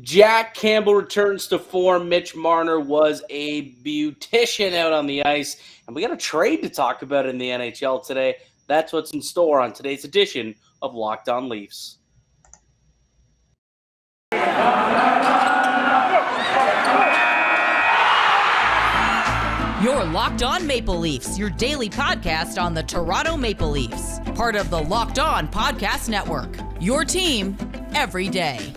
Jack Campbell returns to form. Mitch Marner was a beautician out on the ice. And we got a trade to talk about in the NHL today. That's what's in store on today's edition of Locked On Leafs. You're Locked On Maple Leafs, your daily podcast on the Toronto Maple Leafs. Part of the Locked On Podcast Network. Your team every day.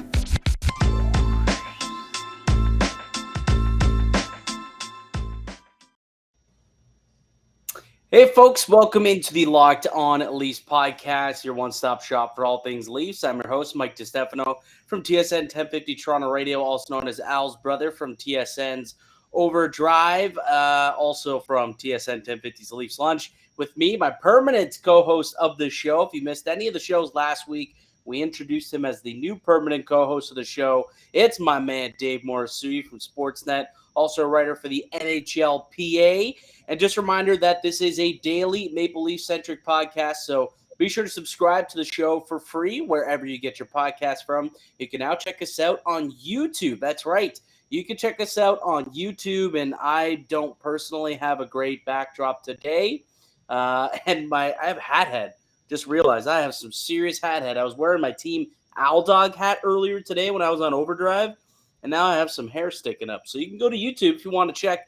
Hey folks, welcome into the Locked On Leafs podcast, your one-stop shop for all things Leafs. I'm your host, Mike DiStefano from TSN 1050 Toronto Radio, also known as Al's brother from TSN's Overdrive, also from TSN 1050's Leafs Lunch. With me, my permanent co-host of the show. If you missed any of the shows last week, we introduced him as the new permanent co-host of the show. It's my man, Dave Morassutti from Sportsnet, also a writer for the NHLPA. And just a reminder that this is a daily Maple Leaf-centric podcast, so be sure to subscribe to the show for free wherever you get your podcast from. You can now check us out on YouTube. That's right. You can check us out on YouTube, and I don't personally have a great backdrop today. And I have hat head. Just realized I have some serious hat head. I was wearing my team Owl Dog hat earlier today when I was on Overdrive, and now I have some hair sticking up. So you can go to YouTube if you want to check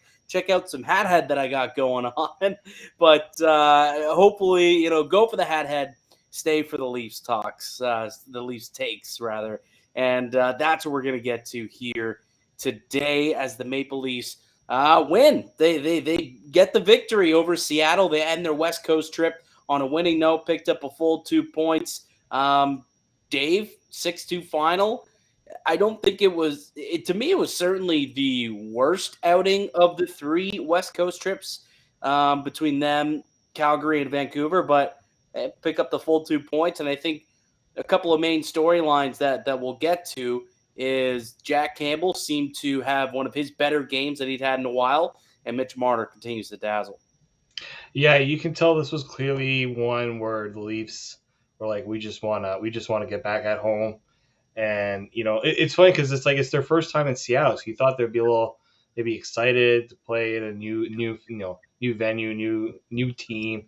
out some hat head that I got going on. But hopefully, go for the hat head, stay for the Leafs talks, the Leafs takes rather. And that's what we're going to get to here today as the Maple Leafs win. They get the victory over Seattle. They end their West Coast trip on a winning note, picked up a full 2 points. Dave, 6-2 final. I don't think to me, it was certainly the worst outing of the three West Coast trips between them, Calgary, and Vancouver, but pick up the full 2 points. And I think a couple of main storylines that we'll get to is Jack Campbell seemed to have one of his better games that he'd had in a while, and Mitch Marner continues to dazzle. Yeah, you can tell this was clearly one where the Leafs were like, we just want to get back at home. And, it's funny because it's their first time in Seattle. So you thought they'd be excited to play in a new venue, new team.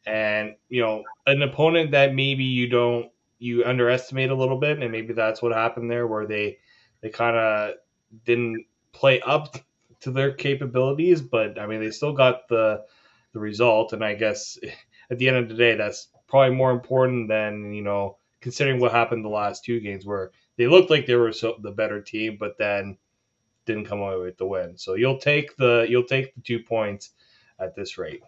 And, an opponent that maybe you underestimate a little bit. And maybe that's what happened there, where they kind of didn't play up to their capabilities. But, I mean, they still got the result. And I guess at the end of the day, that's probably more important than, considering what happened the last two games where they looked like they were the better team, but then didn't come away with the win. So you'll take the 2 points at this rate.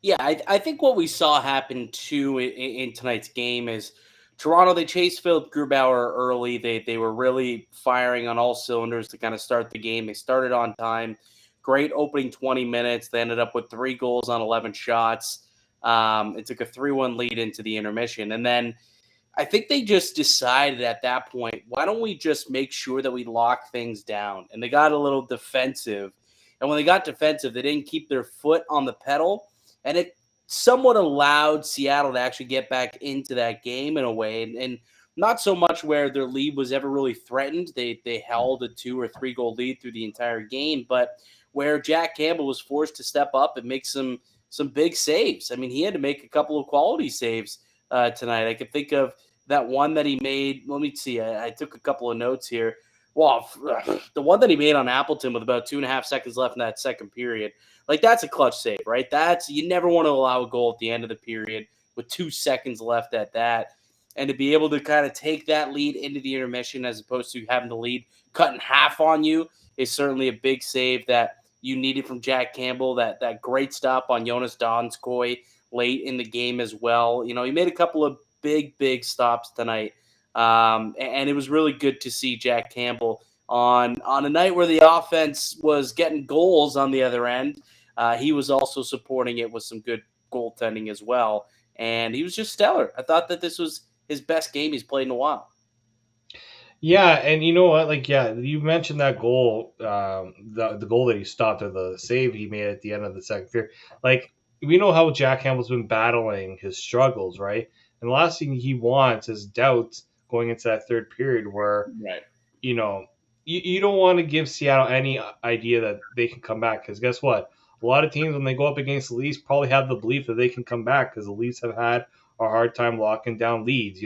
Yeah, I think what we saw happen too in tonight's game is Toronto, they chased Philip Grubauer early. They were really firing on all cylinders to kind of start the game. They started on time. Great opening 20 minutes. They ended up with 3 goals on 11 shots. It took a 3-1 lead into the intermission. And then I think they just decided at that point, why don't we just make sure that we lock things down? And they got a little defensive. And when they got defensive, they didn't keep their foot on the pedal. And it somewhat allowed Seattle to actually get back into that game in a way. And not so much where their lead was ever really threatened. They held a 2 or 3 goal lead through the entire game. But where Jack Campbell was forced to step up and make some big saves. I mean, he had to make a couple of quality saves tonight. I could think of that one that he made. Let me see. I took a couple of notes here. Well, the one that he made on Appleton with about 2.5 seconds left in that second period, that's a clutch save, right? You never want to allow a goal at the end of the period with 2 seconds left at that. And to be able to kind of take that lead into the intermission as opposed to having the lead cut in half on you is certainly a big save that you needed from Jack Campbell. That great stop on Jonas Donskoy late in the game as well. He made a couple of big stops tonight. And it was really good to see Jack Campbell on a night where the offense was getting goals on the other end. He was also supporting it with some good goaltending as well. And he was just stellar. I thought that this was his best game he's played in a while. Yeah, and you know what? You mentioned that goal, the goal that he stopped, or the save he made at the end of the second period. We know how Jack Campbell's been battling his struggles, right? And the last thing he wants is doubts going into that third period where you know, you don't want to give Seattle any idea that they can come back, because guess what? A lot of teams, when they go up against the Leafs, probably have the belief that they can come back, because the Leafs have had a hard time locking down leads.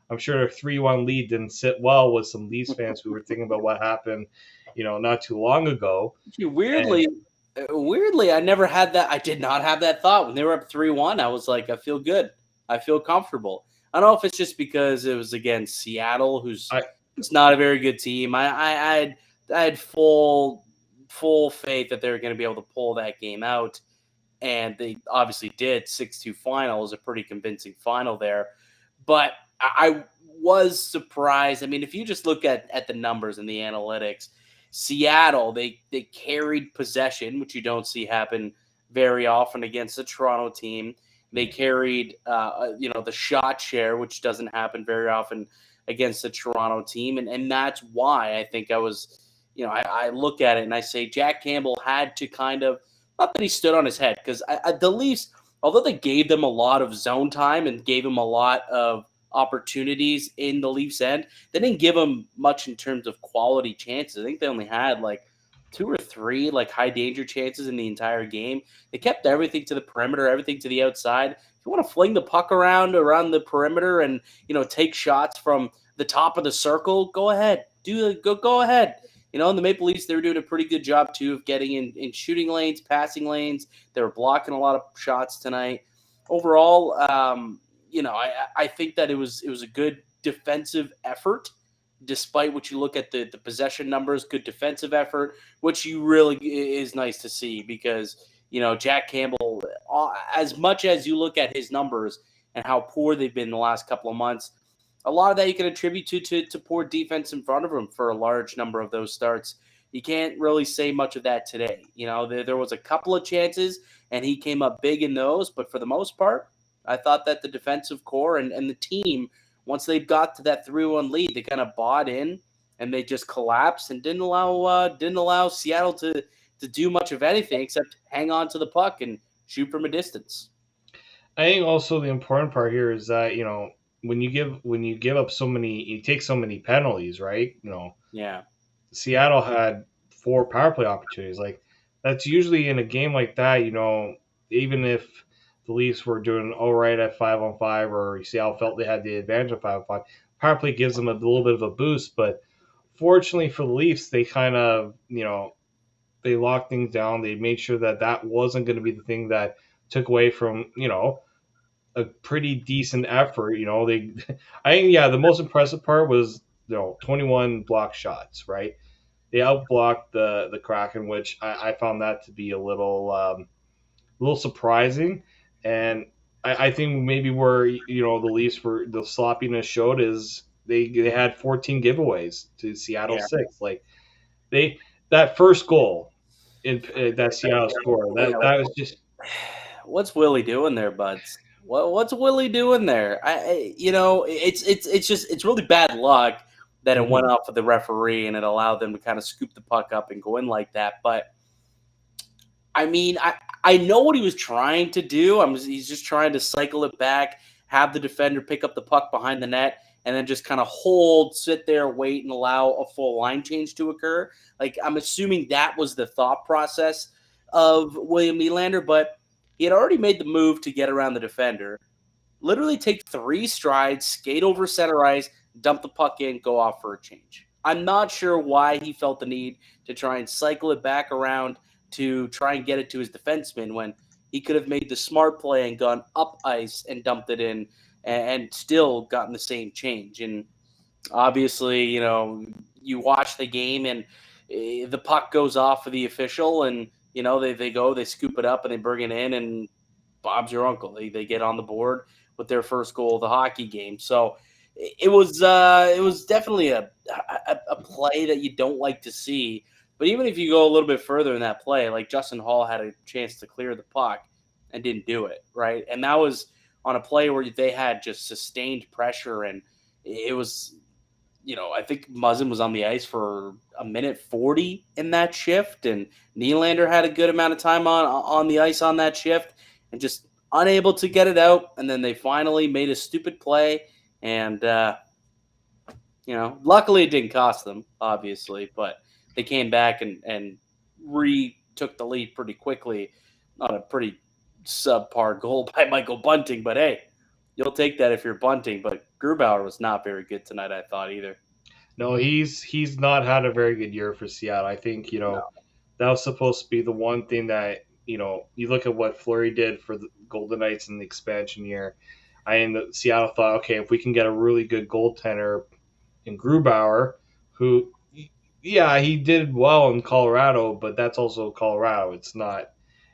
I'm sure a 3-1 lead didn't sit well with some Leafs fans who were thinking about what happened, not too long ago. And Weirdly, I never had that. I did not have that thought when they were up 3-1. I was like, I feel good. I feel comfortable. I don't know if it's just because it was against Seattle, who's I, it's not a very good team. I had full faith that they were going to be able to pull that game out, and they obviously did. 6-2 final is a pretty convincing final there, but I was surprised. I mean, if you just look at the numbers and the analytics, Seattle, they carried possession, which you don't see happen very often against the Toronto team. They carried, the shot share, which doesn't happen very often against the Toronto team, and that's why I think I look at it and I say Jack Campbell had to kind of, not that he stood on his head, because the Leafs, although they gave them a lot of zone time and gave them a lot of opportunities in the Leafs end, they didn't give them much in terms of quality chances. I think they only had like 2 or 3 like high danger chances in the entire game. They kept everything to the perimeter, everything to the outside. If you want to fling the puck around the perimeter and take shots from the top of the circle, go ahead. Go ahead. In the Maple Leafs, they were doing a pretty good job too of getting in shooting lanes, passing lanes. They were blocking a lot of shots tonight. Overall, I think that it was a good defensive effort, despite what you look at the possession numbers. Good defensive effort, which you really is nice to see, because Jack Campbell, as much as you look at his numbers and how poor they've been the last couple of months, a lot of that you can attribute to poor defense in front of him for a large number of those starts. You can't really say much of that today. There was a couple of chances, and he came up big in those, but for the most part, I thought that the defensive core and the team, once they got to that 3-1 lead, they kind of bought in, and they just collapsed and didn't allow Seattle to do much of anything except hang on to the puck and shoot from a distance. I think also the important part here is that when you give up so many, you take so many penalties, right? Yeah. Seattle had 4 power play opportunities. Like, that's usually in a game like that. Even if the Leafs were doing all right at 5-on-5, or Seattle felt they had the advantage of 5-on-5, power play gives them a little bit of a boost. But fortunately for the Leafs, they kind of they locked things down. They made sure that wasn't going to be the thing that took away from a pretty decent effort. I think, the most impressive part was 21 block shots, right? They outblocked the Kraken, which I found that to be a little surprising. And I think maybe where the Leafs were, the sloppiness showed, is they had 14 giveaways to Seattle 6. Like, that first goal in that Seattle score, that was just, what's Willie doing there, buds? What's Willie doing there? It's really bad luck that it went off of the referee and it allowed them to kind of scoop the puck up and go in like that. But I mean, I know what he was trying to do. He's just trying to cycle it back, have the defender pick up the puck behind the net, and then just kind of sit there, wait, and allow a full line change to occur. Like, I'm assuming that was the thought process of William Nylander, but he had already made the move to get around the defender, literally take 3 strides, skate over center ice, dump the puck in, go off for a change. I'm not sure why he felt the need to try and cycle it back around to try and get it to his defenseman, when he could have made the smart play and gone up ice and dumped it in and still gotten the same change. And obviously, you watch the game and the puck goes off of the official, and they scoop it up and they bring it in, and Bob's your uncle. They get on the board with their first goal of the hockey game. So it was definitely a play that you don't like to see. But even if you go a little bit further in that play, like Justin Hall had a chance to clear the puck and didn't do it, right? And that was on a play where they had just sustained pressure, and it was, I think Muzzin was on the ice for a minute 40 in that shift, and Nylander had a good amount of time on the ice on that shift, and just unable to get it out. And then they finally made a stupid play, and Luckily it didn't cost them, obviously, but they came back and took the lead pretty quickly. Not a pretty subpar goal by Michael Bunting, but hey, you'll take that if you're Bunting. But Grubauer was not very good tonight, I thought, either. No, he's not had a very good year for Seattle. I think No. that was supposed to be the one thing that you look at what Fleury did for the Golden Knights in the expansion year. Seattle thought, okay, if we can get a really good goaltender in Grubauer, who, yeah, he did well in Colorado, but that's also Colorado. It's not,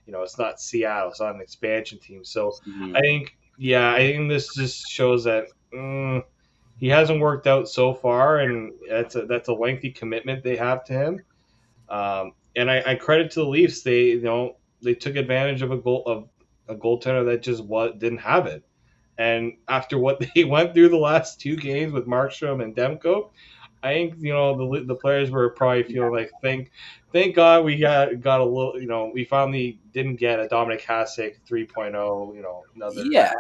it's not Seattle. It's not an expansion team. So Mhm. I think this just shows that he hasn't worked out so far, and that's a lengthy commitment they have to him. And I credit to the Leafs. They took advantage of a goaltender that just didn't have it. And after what they went through the last two games with Markstrom and Demko, I think the players were probably feeling like thank God we got a little, we finally didn't get a Dominic Hasek 3.0, another. Yeah.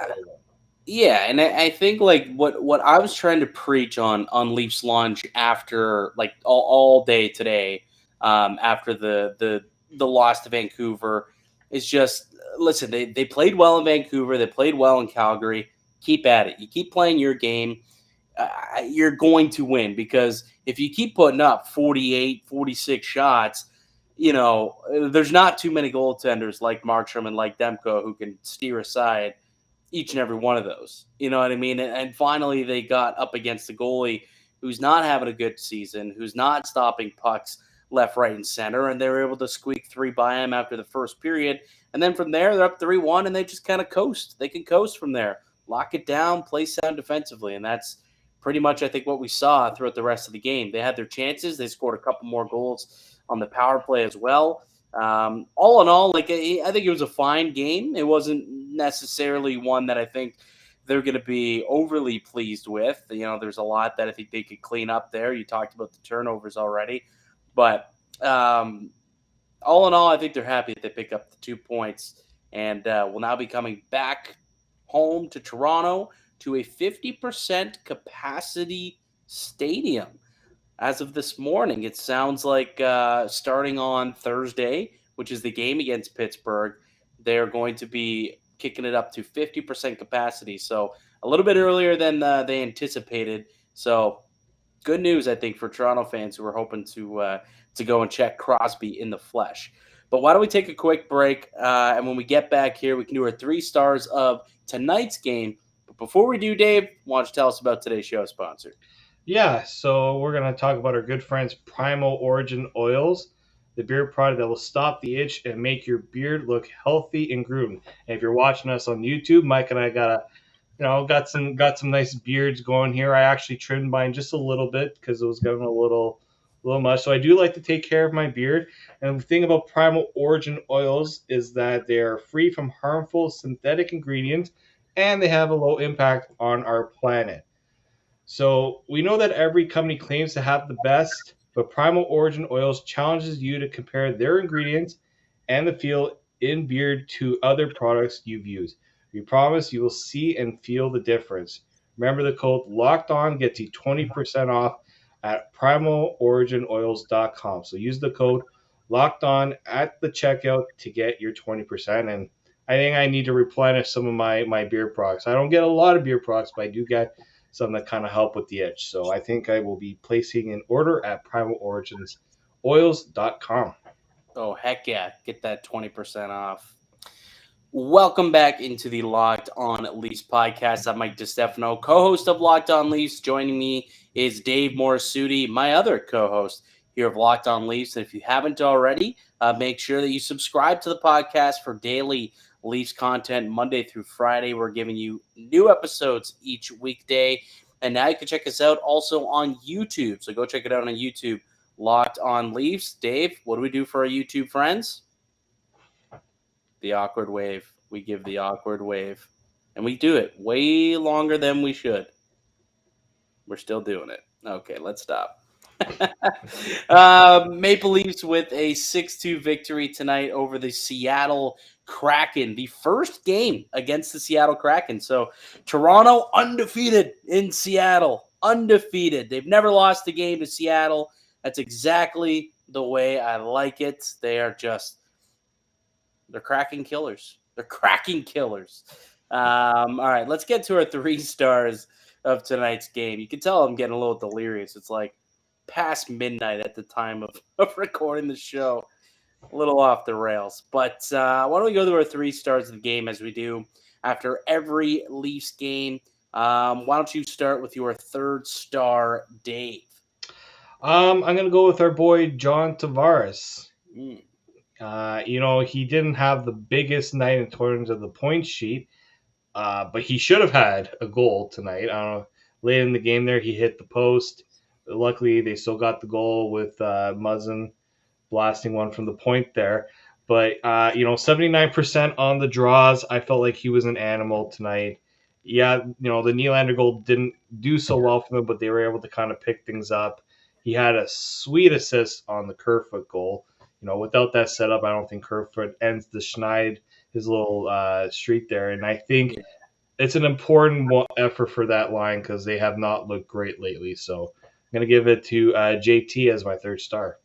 Yeah, and I think like what I was trying to preach on Leafs Lunch after like all day today, after the loss to Vancouver, is just listen. They played well in Vancouver. They played well in Calgary. Keep at it. You keep playing your game. You're going to win, because if you keep putting up 48, 46 shots, there's not too many goaltenders like Markstrom and like Demko who can steer aside each and every one of those. You know what I mean? And finally, they got up against the goalie who's not having a good season, who's not stopping pucks left, right, and center, and they were able to squeak three by him after the first period. And then from there, they're up 3-1, and they just kind of coast. They can coast from there, lock it down, play sound defensively, and that's pretty much, I think, what we saw throughout the rest of the game. They had their chances. They scored a couple more goals on the power play as well. All in all, I think it was a fine game. It wasn't necessarily one that I think they're going to be overly pleased with. There's a lot that I think they could clean up there. You talked about the turnovers already, but all in all, I think they're happy that they pick up the 2 points, and will now be coming back home to Toronto to a 50% capacity stadium. As of this morning, it sounds like starting on Thursday, which is the game against Pittsburgh, they're going to be kicking it up to 50% capacity. So a little bit earlier than they anticipated. So good news, I think, for Toronto fans who are hoping to go and check Crosby in the flesh. But why don't we take a quick break? And when we get back here, we can do our 3 stars of tonight's game. But before we do, Dave, why don't you tell us about today's show sponsor? Yeah, so we're going to talk about our good friends Primal Origin Oils, the beard product that will stop the itch and make your beard look healthy and groomed. And if you're watching us on YouTube, Mike and I got some nice beards going here. I actually trimmed mine just a little bit because it was getting a little much. So I do like to take care of my beard. And the thing about Primal Origin Oils is that they are free from harmful synthetic ingredients, and they have a low impact on our planet. So we know that every company claims to have the best, but Primal Origin Oils challenges you to compare their ingredients and the feel in beard to other products you've used. We promise you will see and feel the difference. Remember, the code LOCKEDON gets you 20% off at primaloriginoils.com. So use the code LOCKEDON at the checkout to get your 20%. And I think I need to replenish some of my beard products. I don't get a lot of beard products, but I do get some that kind of help with the itch. So I think I will be placing an order at primaloriginoils.com. Oh, heck yeah. Get that 20% off. Welcome back into the Locked On Leafs podcast. I'm Mike DiStefano, co-host of Locked On Leafs. Joining me is Dave Morassuttti, my other co-host here of Locked On Leafs. And if you haven't already, make sure that you subscribe to the podcast for daily Leafs content Monday through Friday. We're giving you new episodes each weekday. And now you can check us out also on YouTube. So go check it out on YouTube, Locked On Leafs. Dave, what do we do for our YouTube friends? The awkward wave. We give the awkward wave. And we do it way longer than we should. We're still doing it. Okay, let's stop. Maple Leafs with a 6-2 victory tonight over the Seattle Kraken. The first game against the Seattle Kraken. So Toronto undefeated in Seattle. undefeated. They've never lost a game to Seattle. That's exactly the way I like it. They're cracking killers. They're cracking killers. All right, let's get to our 3 stars of tonight's game. You can tell I'm getting a little delirious. It's like past midnight at the time of recording the show. A little off the rails. But why don't we go to our 3 stars of the game as we do after every Leafs game. Why don't you start with your 3rd star, Dave? I'm going to go with our boy, John Tavares. Mm. He didn't have the biggest night in terms of the point sheet, but he should have had a goal tonight. I don't know. Late in the game there, he hit the post. Luckily, they still got the goal with Muzzin blasting one from the point there. But, 79% on the draws. I felt like he was an animal tonight. Yeah, the Nylander goal didn't do so well for them, but they were able to kind of pick things up. He had a sweet assist on the Kerfoot goal. Without that setup, I don't think Kerfoot ends the Schneid, his little streak there. And I think it's an important effort for that line because they have not looked great lately. So I'm going to give it to JT as my 3rd star.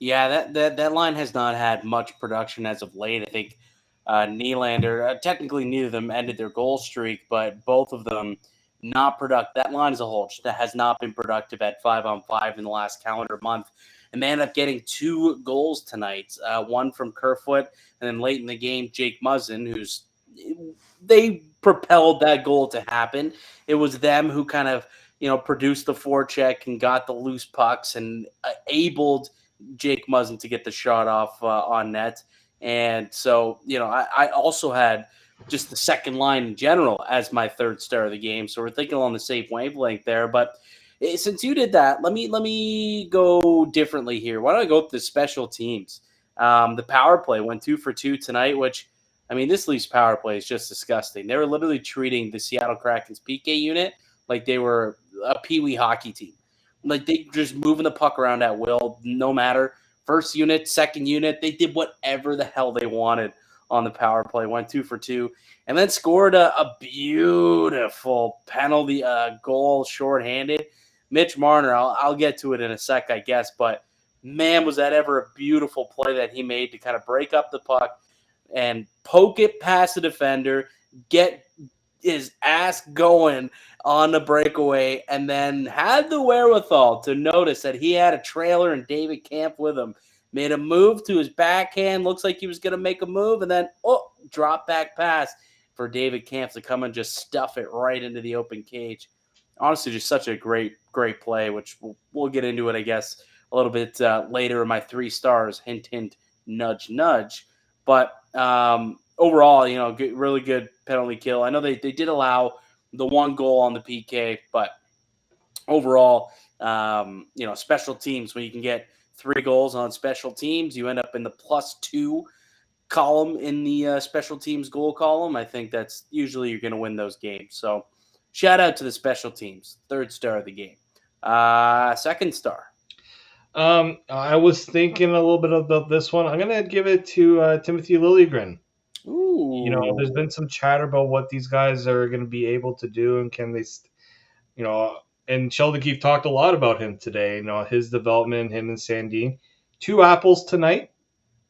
Yeah, that line has not had much production as of late. I think Nylander, technically neither of them ended their goal streak, but both of them not productive. That line as a whole has not been productive at 5-on-5 in the last calendar month. And they end up getting 2 goals tonight, one from Kerfoot, and then late in the game, Jake Muzzin, they propelled that goal to happen. It was them who kind of, produced the forecheck and got the loose pucks and enabled Jake Muzzin to get the shot off on net. And so, I also had just the second line in general as my 3rd star of the game. So we're thinking along the same wavelength there. But since you did that, let me go differently here. Why don't I go with the special teams? The power play went 2 for 2 tonight, which, this Leafs power play is just disgusting. They were literally treating the Seattle Kraken's PK unit like they were a peewee hockey team. Like they just moving the puck around at will, no matter. First unit, second unit, they did whatever the hell they wanted on the power play. Went 2 for 2, and then scored a beautiful penalty goal shorthanded. Mitch Marner, I'll get to it in a sec, I guess, but man, was that ever a beautiful play that he made to kind of break up the puck and poke it past the defender, get his ass going on the breakaway, and then had the wherewithal to notice that he had a trailer and David Camp with him. Made a move to his backhand, looks like he was going to make a move, and then, drop back pass for David Camp to come and just stuff it right into the open cage. Honestly, just such a great play, which we'll get into it, I guess, a little bit later in my 3 stars. Hint, hint, nudge, nudge. But overall, really good penalty kill. I know they did allow the 1 goal on the PK, but overall, special teams, when you can get 3 goals on special teams, you end up in the +2 column in the special teams goal column. I think that's usually you're going to win those games. So shout out to the special teams. 3rd star of the game. 2nd star. I was thinking a little bit about this one. I'm going to give it to Timothy Liljegren. Ooh. There's been some chatter about what these guys are going to be able to do, and can they, and Sheldon Keefe talked a lot about him today, his development, him and Sandin. 2 apples tonight,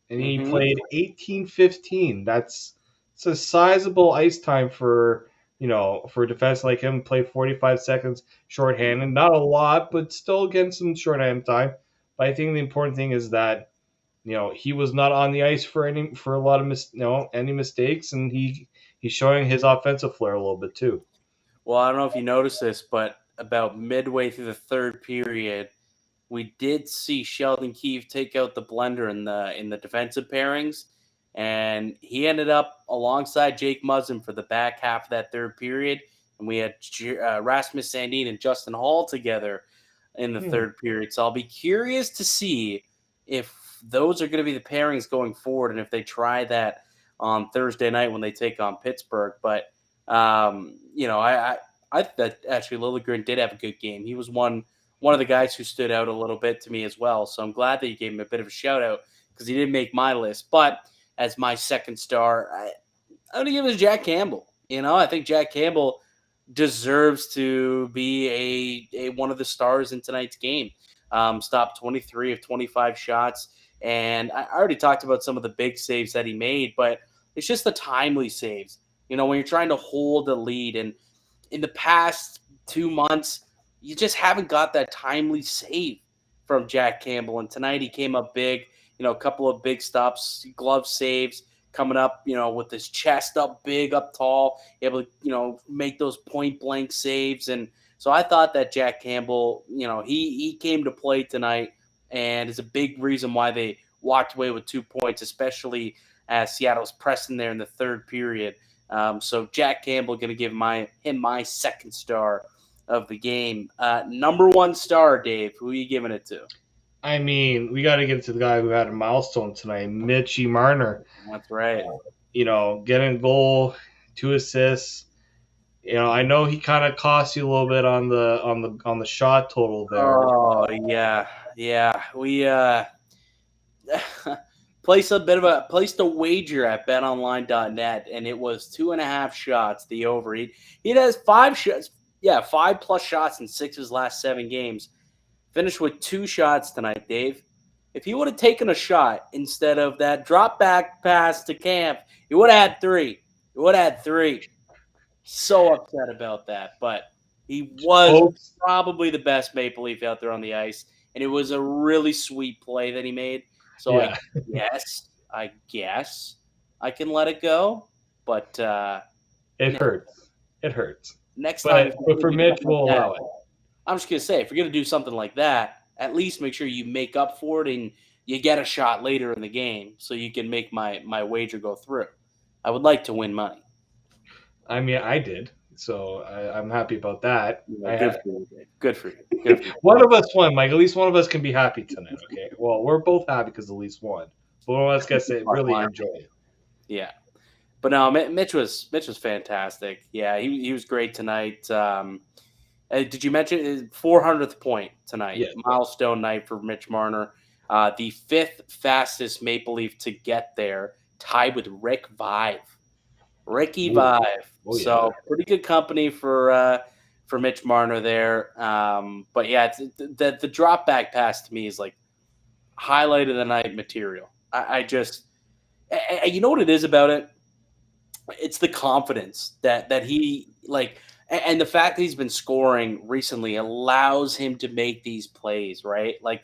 and he played 18-15. It's a sizable ice time for a defense like him. Played 45 seconds shorthanded. Not a lot, but still getting some shorthand time. But I think the important thing is that, he was not on the ice for a lot of any mistakes, and he's showing his offensive flair a little bit too. Well, I don't know if you noticed this, but about midway through the 3rd period, we did see Sheldon Keefe take out the blender in the defensive pairings, and he ended up alongside Jake Muzzin for the back half of that 3rd period, and we had Rasmus Sandin and Justin Hall together in the 3rd period. So I'll be curious to see if those are going to be the pairings going forward, and if they try that on Thursday night when they take on Pittsburgh. But I thought actually Liljegren did have a good game. He was one of the guys who stood out a little bit to me as well. So I'm glad that you gave him a bit of a shout out because he didn't make my list. But as my 2nd star, I'm going to give it to Jack Campbell. I think Jack Campbell deserves to be a one of the stars in tonight's game. Stopped 23 of 25 shots. And I already talked about some of the big saves that he made, but it's just the timely saves. When you're trying to hold the lead. And in the past 2 months, you just haven't got that timely save from Jack Campbell. And tonight he came up big, a couple of big stops, glove saves, coming up, with his chest up big, up tall, able to, make those point blank saves. And so I thought that Jack Campbell, he came to play tonight, and is a big reason why they walked away with 2 points, especially as Seattle's pressing there in the third period. So Jack Campbell going to give him my second star of the game. Number 1 star, Dave, who are you giving it to? I mean, we got to give it to the guy who had a milestone tonight, Mitch Marner. That's right. Getting a goal, 2 assists. I know he kind of cost you a little bit on the shot total there. Oh yeah. We placed a wager at betonline.net, and it was 2.5 shots. The over. He has 5 shots. Yeah, 5+ shots in 6 of his last 7 games. Finished with 2 shots tonight, Dave. If he would have taken a shot instead of that drop back pass to Camp, he would have had 3. So upset about that, but he was probably the best Maple Leaf out there on the ice, and it was a really sweet play that he made. So yeah. I guess I can let it go, but it hurts. It hurts. Next time, but for Mitch, we'll allow it. I'm just gonna say, if you're gonna do something like that, at least make sure you make up for it and you get a shot later in the game, so you can make my wager go through. I would like to win money. I mean, I did, so I'm happy about that. Good for you. One of us won, Mike. At least one of us can be happy tonight. Okay. Well, we're both happy because at least one. But one of us gets to really enjoy it. Yeah. But no, Mitch was fantastic. Yeah, he was great tonight. Did you mention his 400th point tonight? Yeah. Milestone night for Mitch Marner. The 5th fastest Maple Leaf to get there, tied with Ricky Vaive. Oh, yeah. So pretty good company for Mitch Marner there. But yeah, the drop back pass to me is like highlight of the night material. I just, you know what it is about it? It's the confidence that he like. And the fact that he's been scoring recently allows him to make these plays, right? Like,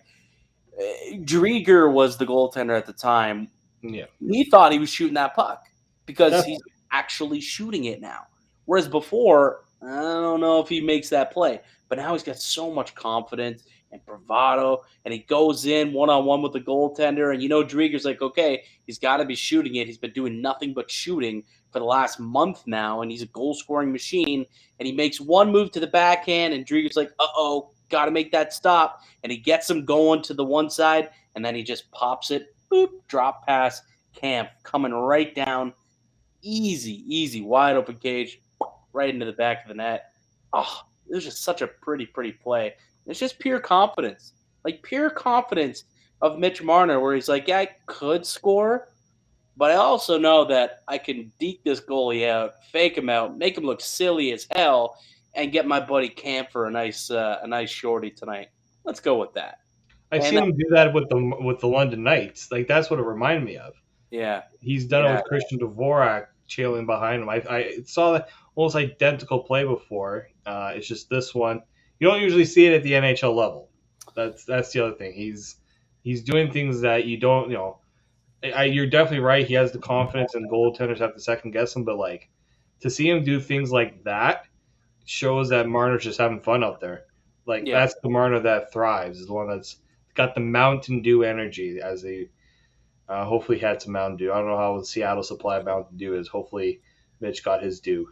Drieger was the goaltender at the time. Yeah. He thought he was shooting that puck because he's actually shooting it now. Whereas before, I don't know if he makes that play. But now he's got so much confidence and bravado, and he goes in one-on-one with the goaltender. And Drieger's like, okay, he's got to be shooting it. He's been doing nothing but shooting for the last month now, and he's a goal-scoring machine. And he makes one move to the backhand, and Drieger's like, uh-oh, got to make that stop. And he gets him going to the one side, and then he just pops it, boop, drop pass, Camp, coming right down, easy, wide open cage, right into the back of the net. Oh, it was just such a pretty play. It's just pure confidence. Like, pure confidence of Mitch Marner, where he's like, yeah, I could score, but I also know that I can deke this goalie out, fake him out, make him look silly as hell, and get my buddy Camp for a nice shorty tonight. Let's go with that. I've seen him do that with the London Knights. Like, that's what it reminded me of. Yeah. He's done it with Christian Dvorak trailing behind him. I saw that almost identical play before. It's just this one. You don't usually see it at the NHL level. That's the other thing. He's doing things that you don't, you're definitely right. He has the confidence, and goaltenders have to second guess him. But like, to see him do things like that shows that Marner's just having fun out there. Like, that's the Marner that thrives. Is the one that's got the Mountain Dew energy. As they hopefully had some Mountain Dew. I don't know how the Seattle supply of Mountain Dew is. Hopefully, Mitch got his due.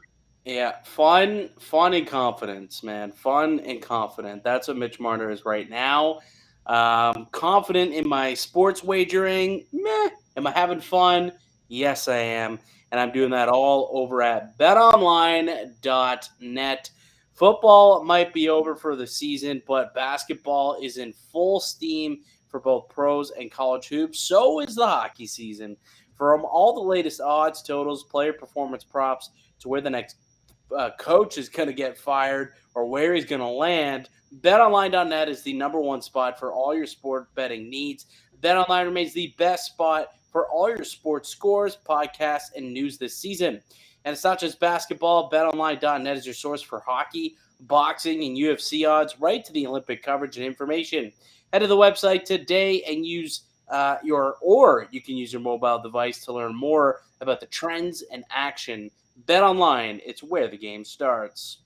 Yeah, fun and confidence, man. Fun and confident. That's what Mitch Marner is right now. Confident in my sports wagering. Meh. Am I having fun? Yes, I am. And I'm doing that all over at betonline.net. Football might be over for the season, but basketball is in full steam for both pros and college hoops. So is the hockey season. From all the latest odds, totals, player performance props to where the next coach is going to get fired or where he's going to land, BetOnline.net is the number one spot for all your sport betting needs. BetOnline remains the best spot for all your sports scores, podcasts, and news this season. And it's not just basketball. BetOnline.net is your source for hockey, boxing, and UFC odds, right to the Olympic coverage and information. Head to the website today and you can use your mobile device to learn more about the trends and action. BetOnline, it's where the game starts.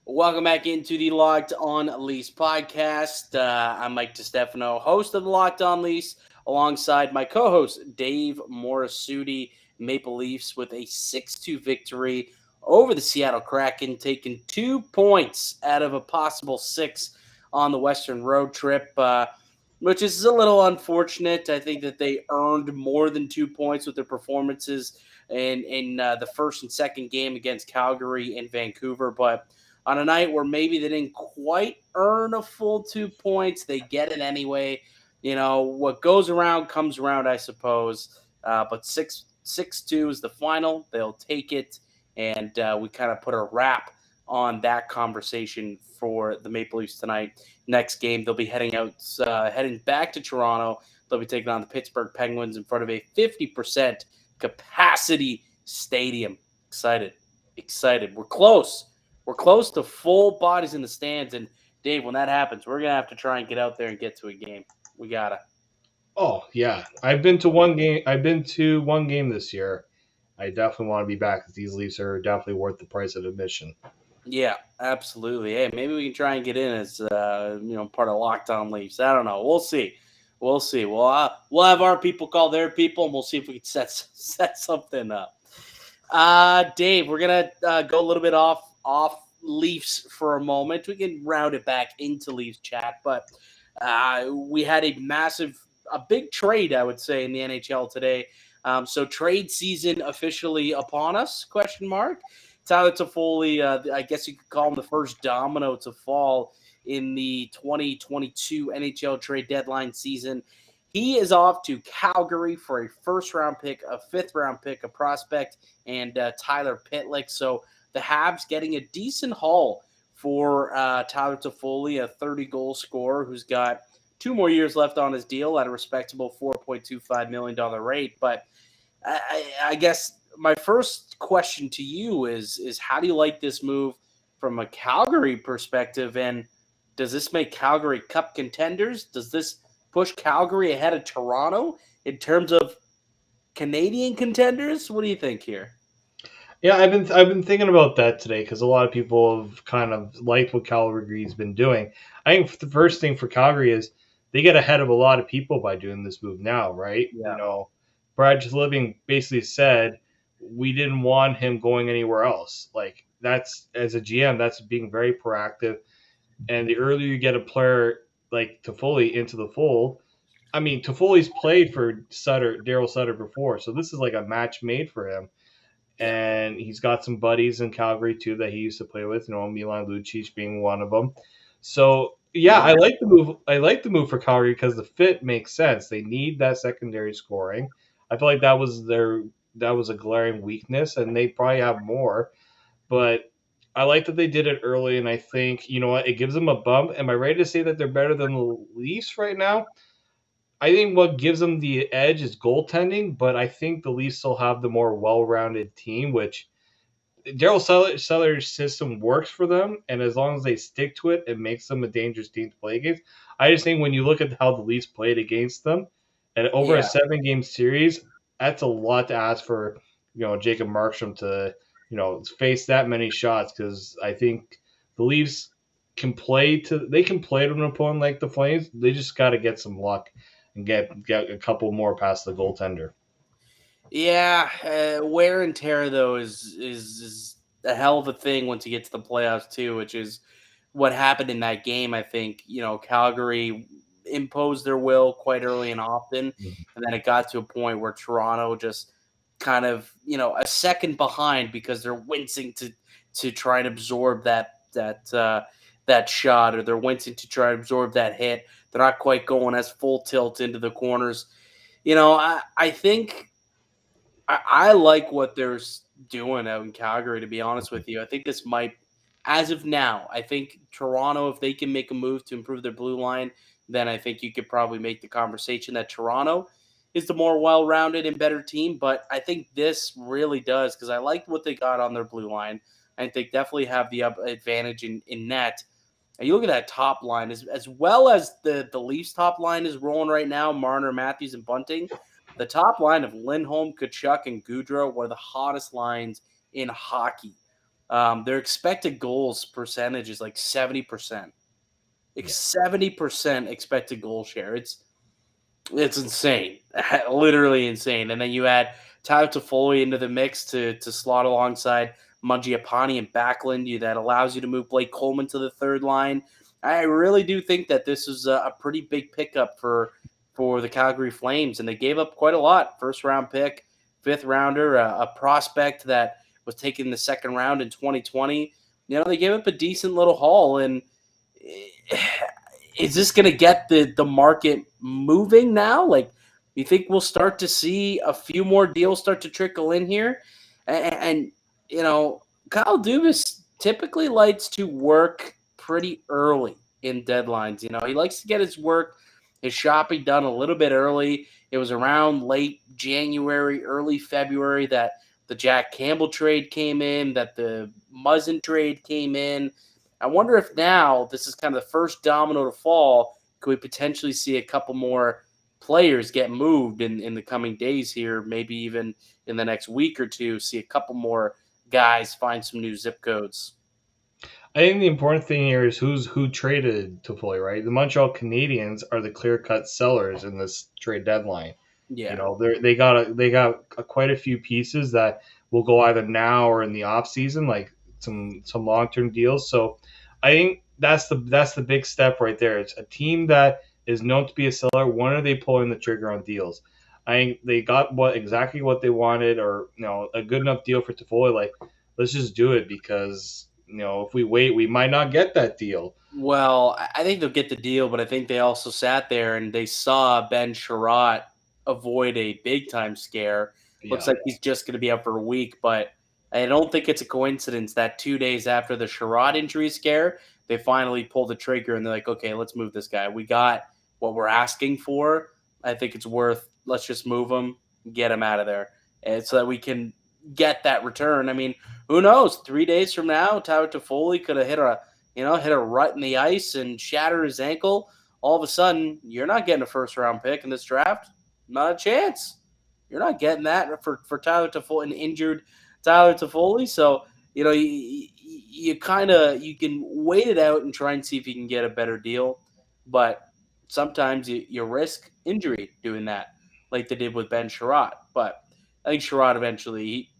Welcome back into the Locked On Leafs podcast. I'm Mike DiStefano, host of the Locked On Leafs, alongside my co-host Dave Morassuttti. Maple Leafs with a 6-2 victory over the Seattle Kraken, taking 2 points out of a possible 6 on the Western road trip, which is a little unfortunate. I think that they earned more than 2 points with their performances in the first and second game against Calgary and Vancouver, but on a night where maybe they didn't quite earn a full 2 points, they get it anyway. You know, what goes around comes around, I suppose. But 6-2 is the final. They'll take it, and we kind of put a wrap on that conversation for the Maple Leafs tonight. Next game, they'll be heading back to Toronto. They'll be taking on the Pittsburgh Penguins in front of a 50% capacity stadium. Excited. We're close. We're close to full bodies in the stands. And Dave, when that happens, we're gonna have to try and get out there and get to a game. We gotta. Oh yeah, I've been to one game this year. I definitely want to be back because these Leafs are definitely worth the price of admission. Yeah, absolutely. Hey, maybe we can try and get in as part of Locked On Leafs. I don't know. We'll see. We'll have our people call their people, and we'll see if we can set something up. Dave, we're gonna go a little bit off Leafs for a moment. We can round it back into Leafs chat, but we had a big trade, I would say, in the NHL today. So trade season officially upon us? ? Tyler Toffoli, I guess you could call him the first domino to fall in the 2022 NHL trade deadline season. He is off to Calgary for a first-round pick, a fifth-round pick, a prospect, and Tyler Pitlick. So the Habs getting a decent haul for Tyler Toffoli, a 30-goal scorer who's got 2 more years left on his deal at a respectable $4.25 million rate. But I guess my first question to you is how do you like this move from a Calgary perspective? And does this make Calgary Cup contenders? Does this push Calgary ahead of Toronto in terms of Canadian contenders? What do you think here? Yeah, I've been thinking about that today because a lot of people have kind of liked what Calgary's been doing. I think the first thing for Calgary is they get ahead of a lot of people by doing this move now, right? Yeah. You know, Brad Living basically said we didn't want him going anywhere else. Like that's, as a GM, that's being very proactive. And the earlier you get a player like Toffoli into the fold, I mean, Toffoli's played for Daryl Sutter before, so this is like a match made for him. And he's got some buddies in Calgary too that he used to play with, Milan Lucic being one of them. So yeah, I like the move. I like the move for Calgary because the fit makes sense. They need that secondary scoring. I feel like that was a glaring weakness, and they probably have more. But I like that they did it early, and I think it gives them a bump. Am I ready to say that they're better than the Leafs right now? I think what gives them the edge is goaltending, but I think the Leafs still have the more well-rounded team, which Daryl Sutter's system works for them, and as long as they stick to it, it makes them a dangerous team to play against. I just think when you look at how the Leafs played against them, and over a 7-game series, that's a lot to ask for, Jacob Markstrom to, face that many shots, because I think the Leafs can play to an opponent like the Flames. They just got to get some luck and get a couple more past the goaltender. Yeah, wear and tear though is a hell of a thing once you get to the playoffs too, which is what happened in that game. I think Calgary imposed their will quite early and often, and then it got to a point where Toronto just kind of a second behind because they're wincing to try and absorb that shot, or they're wincing to try and absorb that hit. They're not quite going as full tilt into the corners. I think I like what they're doing out in Calgary, to be honest with you. I think this might, as of now, I think Toronto, if they can make a move to improve their blue line, then I think you could probably make the conversation that Toronto is the more well-rounded and better team. But I think this really does, because I liked what they got on their blue line. I think they definitely have the advantage in net. And you look at that top line, as well as the Leafs top line is rolling right now, Marner, Matthews, and Bunting. The top line of Lindholm, Kachuk, and Gaudreau, one of the hottest lines in hockey. Their expected goals percentage is like 70%. Like 70% expected goal share. It's insane. Literally insane. And then you add Tyler Toffoli into the mix to slot alongside Mangiapane and Backlund. That allows you to move Blake Coleman to the third line. I really do think that this is a pretty big pickup for the Calgary Flames, and they gave up quite a lot. First round pick, fifth rounder, a prospect that was taken in the second round in 2020. They gave up a decent little haul, and is this going to get the market moving now? Like, you think we'll start to see a few more deals start to trickle in here? And Kyle Dubas typically likes to work pretty early in deadlines. He likes to get his shopping done a little bit early. It was around late January, early February that the Jack Campbell trade came in, that the Muzzin trade came in. I wonder if now this is kind of the first domino to fall. Could we potentially see a couple more players get moved in the coming days here, maybe even in the next week or two, see a couple more guys find some new zip codes? I think the important thing here is who traded Toffoli, right? The Montreal Canadiens are the clear-cut sellers in this trade deadline. Yeah. They got quite a few pieces that will go either now or in the off season, like some long-term deals. So I think that's the big step right there. It's a team that is known to be a seller. When are they pulling the trigger on deals? I think they got exactly what they wanted, or a good enough deal for Toffoli. Like, let's just do it, because if we wait, we might not get that deal. Well, I think they'll get the deal, but I think they also sat there and they saw Ben Sherratt avoid a big-time scare. Yeah. Looks like he's just going to be out for a week, but I don't think it's a coincidence that 2 days after the Sherratt injury scare, they finally pulled the trigger and they're like, okay, let's move this guy. We got what we're asking for. I think it's let's just move him, get him out of there, and so that we can get that return. I mean, who knows? 3 days from now, Tyler Toffoli could have hit a rut in the ice and shatter his ankle. All of a sudden, you're not getting a first-round pick in this draft. Not a chance. You're not getting that for Tyler Toffoli, an injured Tyler Toffoli. So, you can wait it out and try and see if you can get a better deal. But sometimes you risk injury doing that, like they did with Ben Sherratt. But I think Sherratt eventually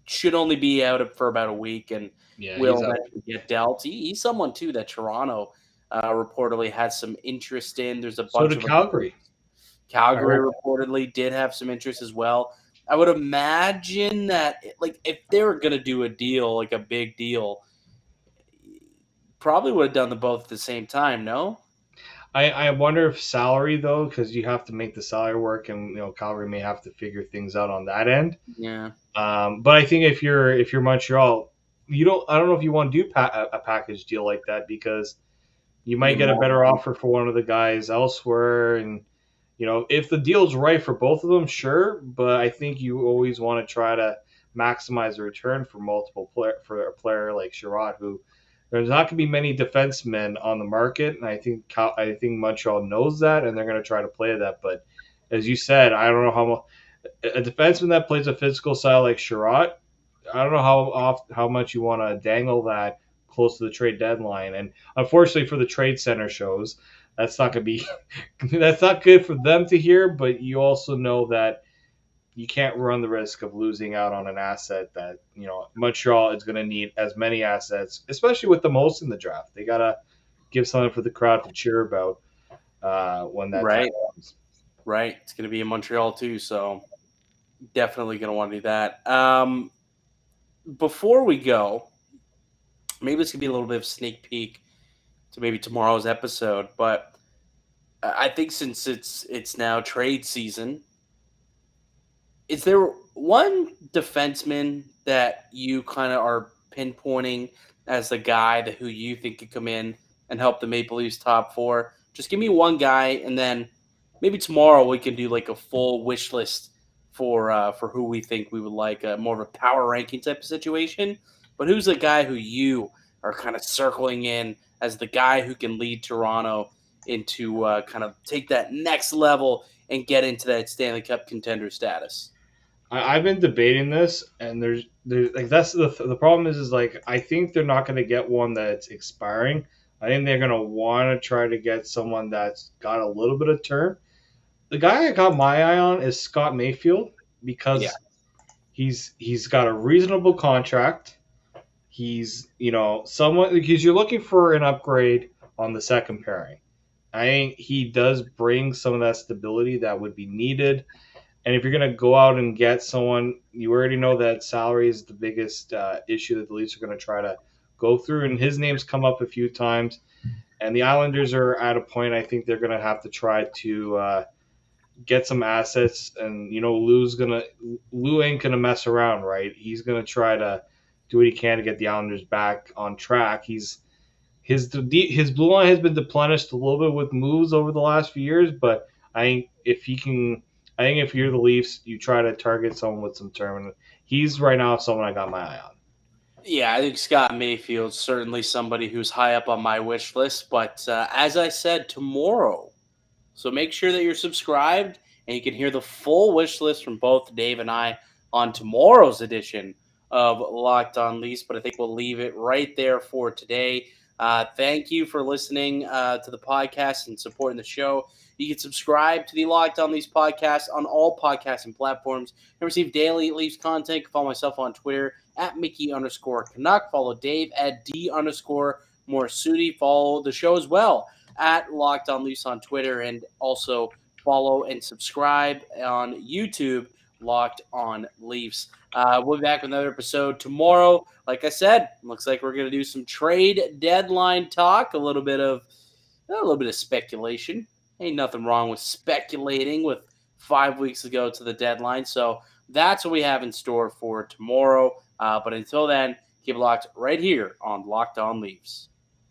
should only be out for about a week and will eventually get dealt. He's someone, too, that Toronto reportedly has some interest in. There's a bunch of Calgary. Calgary reportedly did have some interest as well. I would imagine that, like, if they were going to do a deal, like a big deal, probably would have done them both at the same time, no? I wonder if salary, though, because you have to make the salary work, and Calgary may have to figure things out on that end. Yeah. But I think if you're Montreal, I don't know if you want to do a package deal like that, because you might get a better offer for one of the guys elsewhere, and if the deal's right for both of them, sure. But I think you always want to try to maximize the return for for a player like Sherratt, who there's not going to be many defensemen on the market, and I think Montreal knows that, and they're going to try to play that. But as you said, I don't know how a defenseman that plays a physical style like Sherratt, I don't know how much you want to dangle that close to the trade deadline. And unfortunately for the trade center shows, that's not going to be that's not good for them to hear. But you also know that you can't run the risk of losing out on an asset that Montreal is going to need as many assets, especially with the most in the draft. They got to give something for the crowd to cheer about when that time comes. Right. It's going to be in Montreal too, so definitely going to want to do that. Before we go, maybe this could be a little bit of a sneak peek to maybe tomorrow's episode, but I think since it's now trade season, Is there one defenseman that you kind of are pinpointing as the guy that who you think could come in and help the Maple Leafs top four? Just give me one guy, and then maybe tomorrow we can do like a full wish list for who we think we would like, more of a power ranking type of situation. But who's the guy who you are kind of circling in as the guy who can lead Toronto into kind of take that next level and get into that Stanley Cup contender status? I've been debating this, and there's like that's the problem is like I think they're not going to get one that's expiring. I think they're going to want to try to get someone that's got a little bit of term. The guy I got my eye on is Scott Mayfield Yeah. because he's got a reasonable contract. He's somewhat because you're looking for an upgrade on the second pairing. I think he does bring some of that stability that would be needed. And if you're going to go out and get someone, you already know that salary is the biggest issue that the Leafs are going to try to go through. And his name's come up a few times. And the Islanders are at a point I think they're going to have to try to get some assets. And, Lou ain't going to mess around, right? He's going to try to do what he can to get the Islanders back on track. His blue line has been deplenished a little bit with moves over the last few years, but I think if you're the Leafs, you try to target someone with some term. And he's right now someone I got my eye on. Yeah, I think Scott Mayfield's certainly somebody who's high up on my wish list. But as I said, tomorrow, so make sure that you're subscribed and you can hear the full wish list from both Dave and I on tomorrow's edition of Locked On Leafs. But I think we'll leave it right there for today. Thank you for listening to the podcast and supporting the show. You can subscribe to the Locked On Leafs podcast on all podcasting platforms and receive daily Leafs content. You can follow myself on Twitter at Mickey_Canuck. Follow Dave at D_Morassuttti. Follow the show as well at Locked On Leafs on Twitter, and also follow and subscribe on YouTube, Locked On Leafs. We'll be back with another episode tomorrow. Like I said, looks like we're going to do some trade deadline talk, a little bit of speculation. Ain't nothing wrong with speculating with 5 weeks ago to the deadline. So that's what we have in store for tomorrow. But until then, keep it locked right here on Locked On Leafs.